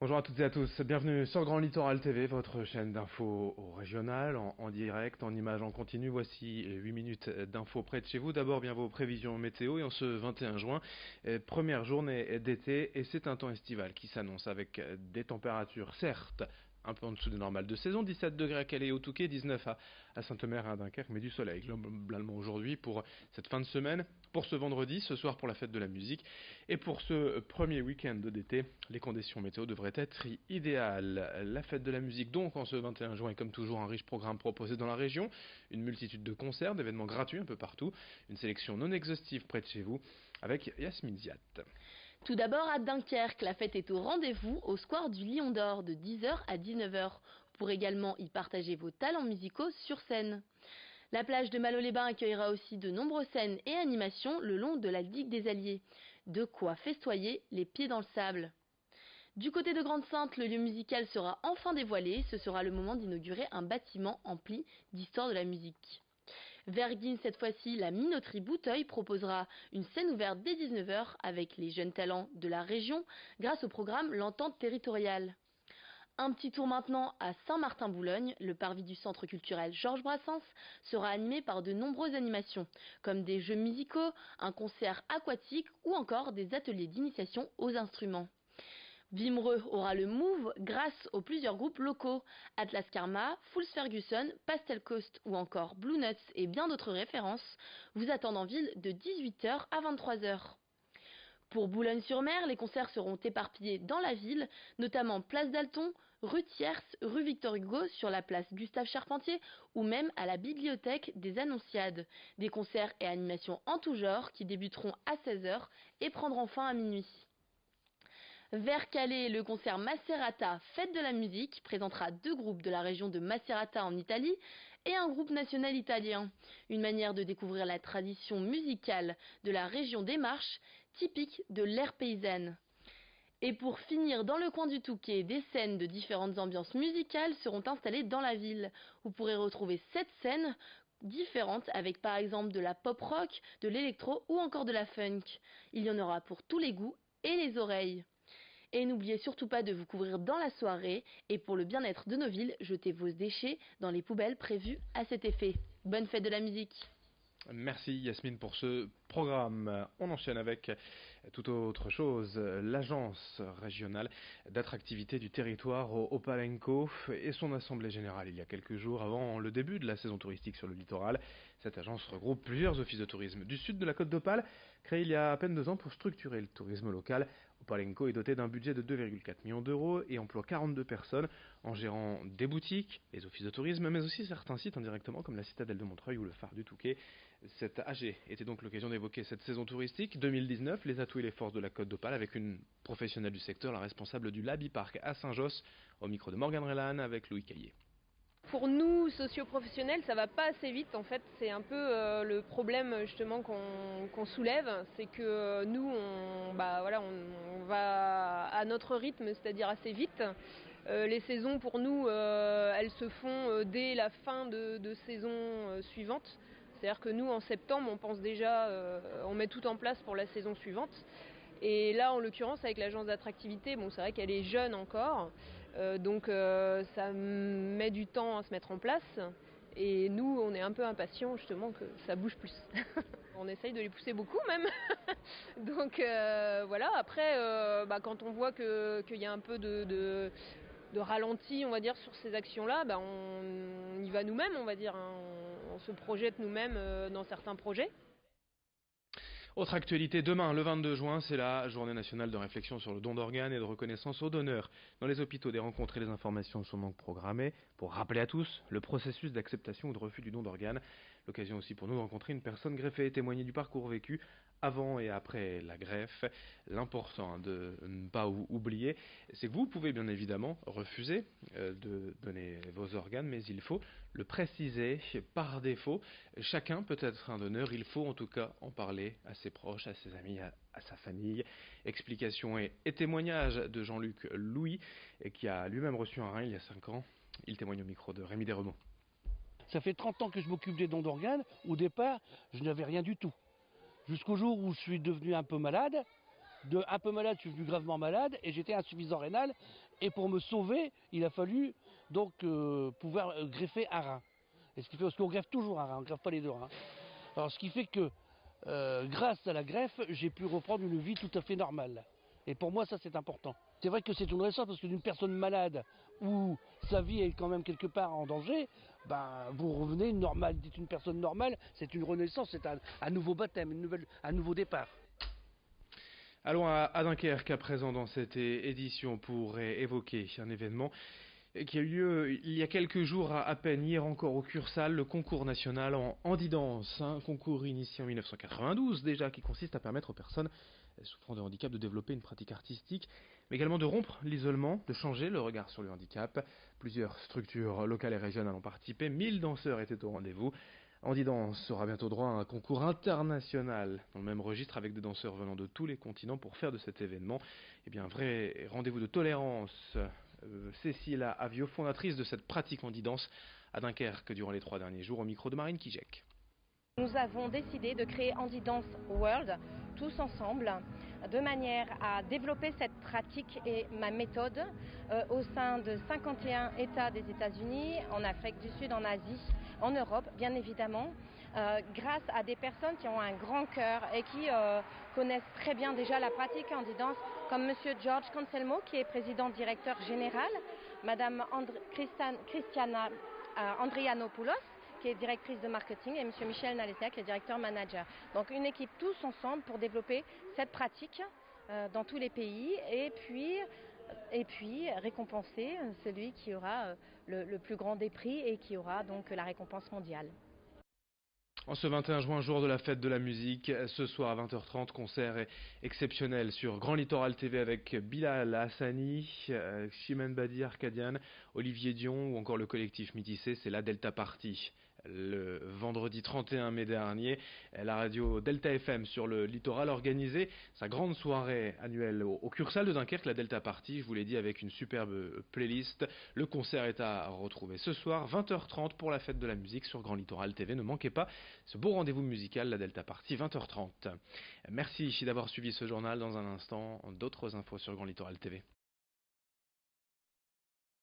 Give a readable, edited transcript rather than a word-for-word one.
Bonjour à toutes et à tous, bienvenue sur Grand Littoral TV, votre chaîne d'infos au régional, en direct, en image en continu. Voici 8 minutes d'infos près de chez vous. D'abord bien vos prévisions météo et en ce 21 juin, première journée d'été et c'est un temps estival qui s'annonce avec des températures certes un peu en dessous des normales de saison, 17 degrés à Calais et au Touquet, 19 à Saint-Omer et à Dunkerque, mais du soleil globalement aujourd'hui pour cette fin de semaine, pour ce vendredi, ce soir pour la fête de la musique et pour ce premier week-end d'été, les conditions météo devraient être idéales. La fête de la musique donc en ce 21 juin est comme toujours un riche programme proposé dans la région, une multitude de concerts, d'événements gratuits un peu partout, une sélection non exhaustive près de chez vous avec Yasmine Ziat. Tout d'abord à Dunkerque, la fête est au rendez-vous au square du Lion d'Or de 10h à 19h pour également y partager vos talents musicaux sur scène. La plage de Malo-les-Bains accueillera aussi de nombreuses scènes et animations le long de la digue des Alliés. De quoi festoyer les pieds dans le sable. Du côté de Grande-Sainte, le lieu musical sera enfin dévoilé. Ce sera le moment d'inaugurer un bâtiment empli d'histoire de la musique. Vers Guines, cette fois-ci, la minoterie Bouteuil proposera une scène ouverte dès 19h avec les jeunes talents de la région grâce au programme L'Entente territoriale. Un petit tour maintenant à Saint-Martin-Boulogne. Le parvis du centre culturel Georges Brassens sera animé par de nombreuses animations, comme des jeux musicaux, un concert aquatique ou encore des ateliers d'initiation aux instruments. Wimereux aura le Move grâce aux plusieurs groupes locaux, Atlas Karma, Fools Ferguson, Pastel Coast ou encore Blue Nuts et bien d'autres références vous attendent en ville de 18h à 23h. Pour Boulogne-sur-Mer, les concerts seront éparpillés dans la ville, notamment place d'Alton, rue Thiers, rue Victor Hugo, sur la place Gustave Charpentier ou même à la bibliothèque des Annonciades. Des concerts et animations en tout genre qui débuteront à 16h et prendront fin à minuit. Vers Calais, le concert Macerata Fête de la musique présentera deux groupes de la région de Macerata en Italie et un groupe national italien. Une manière de découvrir la tradition musicale de la région des Marches, typique de l'ère paysanne. Et pour finir, dans le coin du Touquet, des scènes de différentes ambiances musicales seront installées dans la ville. Vous pourrez retrouver 7 scènes différentes avec par exemple de la pop rock, de l'électro ou encore de la funk. Il y en aura pour tous les goûts et les oreilles. Et n'oubliez surtout pas de vous couvrir dans la soirée et pour le bien-être de nos villes, jetez vos déchets dans les poubelles prévues à cet effet. Bonne fête de la musique! Merci Yasmine pour ce programme. On enchaîne avec tout autre chose. L'agence régionale d'attractivité du territoire au Palenco et son assemblée générale il y a quelques jours avant le début de la saison touristique sur le littoral. Cette agence regroupe plusieurs offices de tourisme du sud de la Côte d'Opale, créés il y a à peine 2 ans pour structurer le tourisme local. Opalenco est doté d'un budget de 2,4 millions d'euros et emploie 42 personnes en gérant des boutiques, les offices de tourisme, mais aussi certains sites indirectement comme la citadelle de Montreuil ou le phare du Touquet. Cette AG était donc l'occasion d'évoquer cette saison touristique 2019, les atouts et les forces de la Côte d'Opale avec une professionnelle du secteur, la responsable du Labi Park à Saint-Josse, au micro de Morgane Relan avec Louis Caillé. Pour nous, socio-professionnels, ça va pas assez vite. En fait, c'est un peu le problème justement qu'on soulève, c'est que nous, on va à notre rythme, c'est-à-dire assez vite. Les saisons pour nous, elles se font dès la fin de saison suivante. C'est-à-dire que nous, en septembre, on pense déjà, on met tout en place pour la saison suivante. Et là, en l'occurrence, avec l'agence d'attractivité, bon, c'est vrai qu'elle est jeune encore, donc ça met du temps à se mettre en place. Et nous, on est un peu impatients justement que ça bouge plus. On essaye de les pousser beaucoup même. Donc voilà, après, quand on voit qu'il y a un peu de ralenti, on va dire, sur ces actions-là, on y va nous-mêmes, on va dire. Hein. On se projette nous-mêmes dans certains projets. Autre actualité, demain, le 22 juin, c'est la journée nationale de réflexion sur le don d'organes et de reconnaissance aux donneurs. Dans les hôpitaux, des rencontres et des informations sont donc programmées pour rappeler à tous le processus d'acceptation ou de refus du don d'organes. L'occasion aussi pour nous de rencontrer une personne greffée et témoigner du parcours vécu avant et après la greffe. L'important de ne pas oublier, c'est que vous pouvez bien évidemment refuser de donner vos organes, mais il faut le préciser par défaut. Chacun peut être un donneur, il faut en tout cas en parler à ses proches, à ses amis, à sa famille. Explication et témoignage de Jean-Luc Louis, qui a lui-même reçu un rein il y a 5 ans. Il témoigne au micro de Rémi Desremaux. Ça fait 30 ans que je m'occupe des dons d'organes. Au départ, je n'avais rien du tout. Jusqu'au jour où je suis devenu un peu malade. de un peu malade, je suis devenu gravement malade et j'étais insuffisant rénal. Et pour me sauver, il a fallu donc pouvoir greffer un rein. Et ce qui fait, parce qu'on greffe toujours un rein, on ne greffe pas les deux reins. Alors ce qui fait que grâce à la greffe, j'ai pu reprendre une vie tout à fait normale. Et pour moi, ça c'est important. C'est vrai que c'est une renaissance parce que d'une personne malade où sa vie est quand même quelque part en danger, ben, vous revenez normal, dites une personne normale, c'est une renaissance, c'est un nouveau baptême, un nouveau départ. Allons à Dunkerque à présent dans cette édition pour évoquer un événement qui a eu lieu il y a quelques jours à peine, hier encore au Cursal, le concours national en handi-danse, un concours initié en 1992 déjà qui consiste à permettre aux personnes souffrant de handicap de développer une pratique artistique, mais également de rompre l'isolement, de changer le regard sur le handicap. Plusieurs structures locales et régionales ont participé, 1000 danseurs étaient au rendez-vous. Handi-danse aura bientôt droit à un concours international dans le même registre avec des danseurs venant de tous les continents pour faire de cet événement un vrai rendez-vous de tolérance. Cécile Avio, fondatrice de cette pratique handi-danse à Dunkerque durant les 3 derniers jours, au micro de Marine Kijek. Nous avons décidé de créer Handi Dance World tous ensemble de manière à développer cette pratique et ma méthode au sein de 51 États des États-Unis, en Afrique du Sud, en Asie, en Europe bien évidemment, grâce à des personnes qui ont un grand cœur et qui connaissent très bien déjà la pratique Handi Dance, comme Monsieur George Cancelmo qui est président directeur général, Madame Christiana Andrianopoulos qui est directrice de marketing, et M. Michel Nalessia, qui est directeur manager. Donc une équipe tous ensemble pour développer cette pratique dans tous les pays et puis récompenser celui qui aura le plus grand des prix et qui aura donc la récompense mondiale. En ce 21 juin, jour de la fête de la musique, ce soir à 20h30, concert exceptionnel sur Grand Littoral TV avec Bilal Hassani, Chimène Badi, Arcadian, Olivier Dion ou encore le collectif Métissé, c'est la Delta Party. Le vendredi 31 mai dernier, la radio Delta FM sur le littoral organisait sa grande soirée annuelle au Cursal de Dunkerque, la Delta Party, je vous l'ai dit, avec une superbe playlist. Le concert est à retrouver ce soir, 20h30 pour la fête de la musique sur Grand Littoral TV. Ne manquez pas ce beau rendez-vous musical, la Delta Party, 20h30. Merci d'avoir suivi ce journal. Dans un instant, d'autres infos sur Grand Littoral TV.